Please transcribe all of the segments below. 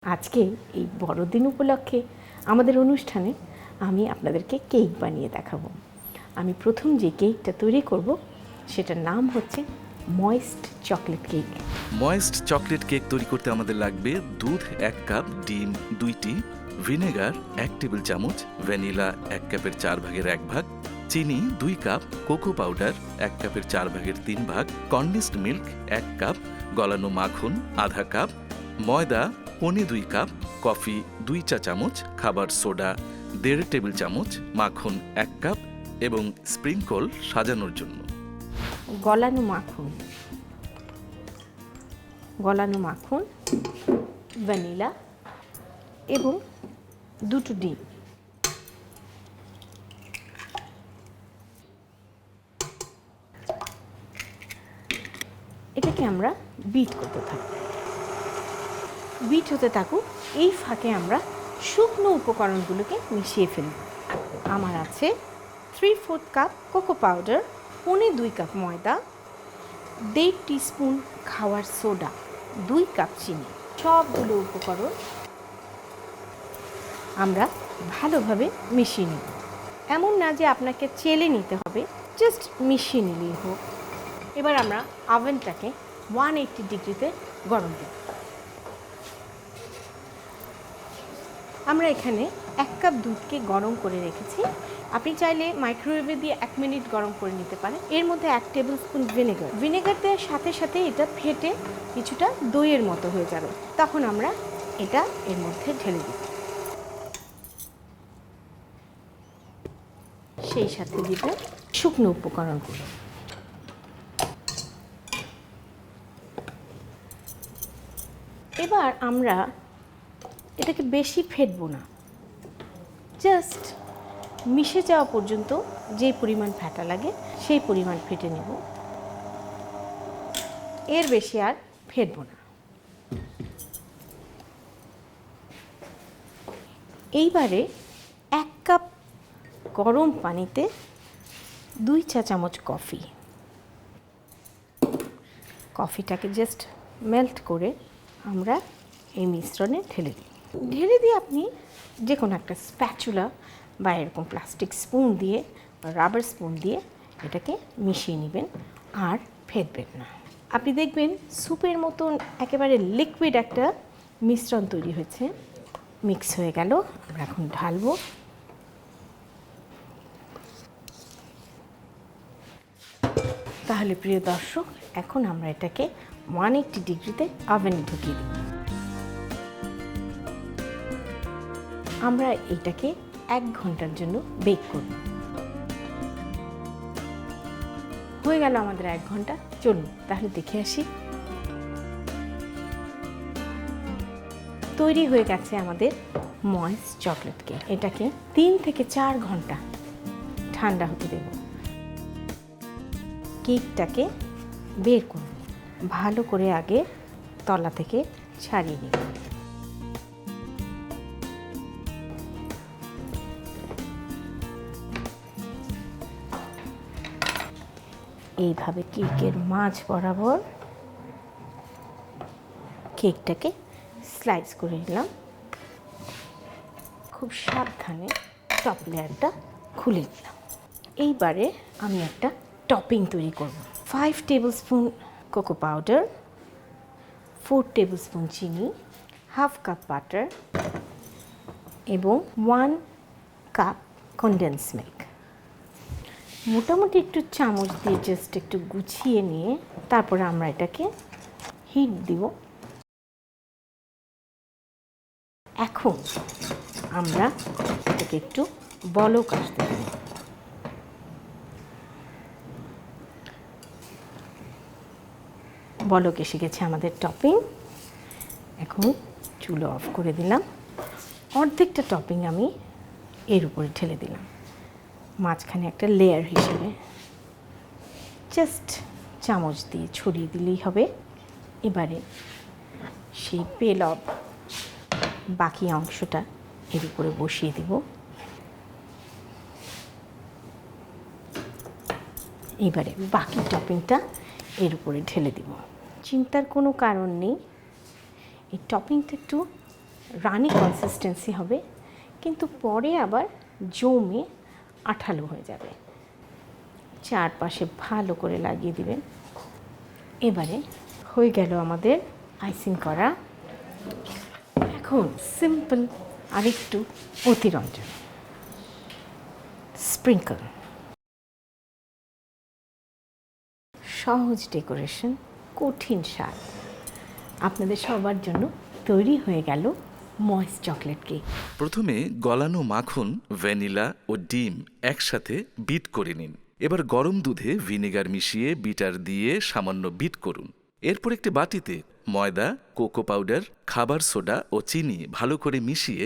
আজকে এই বড়দিন উপলক্ষে আমাদের অনুষ্ঠানে আমি আপনাদেরকে কেক বানিয়ে দেখাবো। আমি প্রথম যে কেকটা তৈরি করব সেটার নাম হচ্ছে moist chocolate cake. Moist chocolate cake তৈরি করতে আমাদের লাগবে দুধ 1 কাপ, ডিম 2টি, ভিনেগার 1 টেবিল চামচ, ভ্যানিলা 1 কাপের 4 ভাগের 1 ভাগ, চিনি 2 কাপ, কোকো পাউডার 1 কাপের 4 ভাগের 3 ভাগ, কনডেন্সড মিল্ক 1 কাপ, গলানো মাখন আধা কাপ, ময়দা পৌনে 2 কাপ, কফি 2 চা চামচ, খাবার সোডা 1.5 টেবিল চামচ, মাখন 1 কাপ এবং স্প্রিংকল সাজানোর জন্য। গলানো মাখন, ভ্যানিলা এবং 2টো ডিম। এটাকে আমরা বিট করতে থাকবো। বিট হতে থাকুক, এই ফাঁকে আমরা শুকনো উপকরণগুলোকে মিশিয়ে ফেলব। আমার আছে 3/4 কাপ কোকো পাউডার, পৌনে 2 কাপ ময়দা, 1.5 টিস্পুন খাওয়ার সোডা, 2 কাপ চিনি। সবগুলো উপকরণ আমরা ভালোভাবে মিশিয়ে নিব। এমন না যে আপনাকে চেলে নিতে হবে, জাস্ট মিশিয়ে নিলেই হোক। এবার আমরা ওভেনটাকে 180 ডিগ্রিতে গরম দেব। আমরা এখানে 1 কাপ দুধকে গরম করে রেখেছি। আপনি চাইলে মাইক্রোওয়েভে দিয়ে 1 মিনিট গরম করে নিতে পারেন। এর মধ্যে 1 টেবিল স্পুন ভিনেগার দেওয়ার সাথে সাথে এটা ফেটে কিছুটা দইয়ের মতো হয়ে যাবে। তখন আমরা এটা এর মধ্যে ঢেলে দিই। সেই সাথে দিব শুকনো উপকরণগুলো। এবার আমরা এটাকে বেশি ফেটবো না, জাস্ট মিশে যাওয়া পর্যন্ত যে পরিমাণ ফেটা লাগে সেই পরিমাণ ফেটে নেব, এর বেশি আর ফেটবো না। এইবারে 1 কাপ গরম পানিতে 2 চা চামচ কফিটাকে জাস্ট মেল্ট করে আমরা এই মিশ্রণে ঢেলে দিয়ে আপনি যে কোনো একটা স্প্যাচুলা বা এরকম প্লাস্টিক স্পুন দিয়ে বা রাবার স্পুন দিয়ে এটাকে মিশিয়ে নেবেন, আর ফেটবেন না। আপনি দেখবেন স্যুপের মতন একেবারে লিকুইড একটা মিশ্রণ তৈরি হয়েছে। মিক্স হয়ে গেল। আমরা এখন ঢালবো। তাহলে প্রিয় দর্শক, এখন আমরা এটাকে 180 ডিগ্রিতে ওভেনে ঢুকিয়ে দিই। আমরা এটাকে 1 ঘন্টার জন্য বেক করব। হয়ে গেল আমাদের 1 ঘন্টা। চলুন তাহলে দেখে আসি। তৈরি হয়ে গেছে আমাদের ময়েস্ট চকলেট কেক। এটাকে 3 থেকে 4 ঘন্টা ঠান্ডা হতে দেব। কেকটাকে বের করব, ভালো করে আগে তলা থেকে ছাড়িয়ে নিব। এইভাবে কেকের মাঝ বরাবর কেকটাকে স্লাইস করে নিলাম। খুব সাবধানে টপ লেয়ারটা খুলে নিলাম। এইবারে আমি একটা টপিং তৈরি করব। 5 table spoon cocoa powder, 4 table spoon চিনি, 1/2 কাপ বাটার এবং 1 কাপ কনডেন্স মিল্ক। মোটামুটি একটু চামচ দিয়ে জাস্ট একটু গুছিয়ে নিয়ে তারপরে আমরা এটাকে হিট দিব। এখন আমরা এটাকে একটু বলক আসতে দেব। বলক এসে গেছে আমাদের টপিং। এখন চুলো অফ করে দিলাম। অর্ধেকটা টপিং আমি এর উপরে ঢেলে দিলাম, মাঝখানে একটা লেয়ার হিসেবে। জাস্ট চামচ দিয়ে ছড়িয়ে দিলেই হবে। এবারে সেই পেলব বাকি অংশটা এর উপরে বসিয়ে দিব। এবারে বাকি টপিংটা এর উপরে ঢেলে দিব। চিন্তার কোনো কারণ নেই, এই টপিংটা একটু রানি কনসিস্টেন্সি হবে, কিন্তু পরে আবার জমে আঠালো হয়ে যাবে। চারপাশে ভালো করে লাগিয়ে দিবেন। এবারে হয়ে গেল আমাদের আইসিং করা। এখন সিম্পল আরেকটু অতিরঞ্জন, স্প্রিঙ্কল। সহজ ডেকোরেশন, কঠিন স্বাদ। আপনাদের সবার জন্য তৈরি হয়ে গেল ময়েস্ট চকলেট কেক। প্রথমে গলানো মাখন, ভ্যানিলা ও ডিম একসাথে বিট করে নিন। এবার গরম দুধে ভিনেগার মিশিয়ে বিটার দিয়ে সামান্য বিট করুন। এরপর একটি বাটিতে ময়দা, কোকো পাউডার, খাবার সোডা ও চিনি ভালো করে মিশিয়ে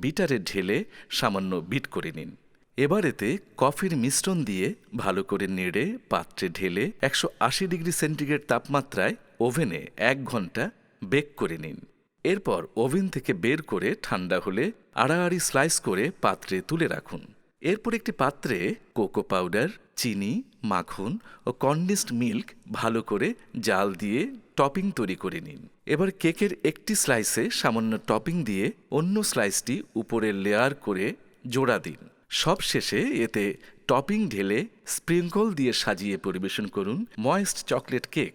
বিটারে ঢেলে সামান্য বিট করে নিন। এবার এতে কফির মিশ্রণ দিয়ে ভালো করে নেড়ে পাত্রে ঢেলে 180 ডিগ্রি সেন্টিগ্রেড তাপমাত্রায় ওভেনে 1 ঘন্টা বেক করে নিন। এরপর ওভেন থেকে বের করে ঠান্ডা হলে আড়াআড়ি স্লাইস করে পাত্রে তুলে রাখুন। এরপর একটি পাত্রে কোকো পাউডার, চিনি, মাখন ও কনডেন্সড মিল্ক ভালো করে জাল দিয়ে টপিং তৈরি করে নিন। এবার কেকের একটি স্লাইসে সামান্য টপিং দিয়ে অন্য স্লাইসটি উপরে লেয়ার করে জোড়া দিন। সবশেষে এতে টপিং ঢেলে স্প্রিঙ্কল দিয়ে সাজিয়ে পরিবেশন করুন ময়েস্ট চকলেট কেক।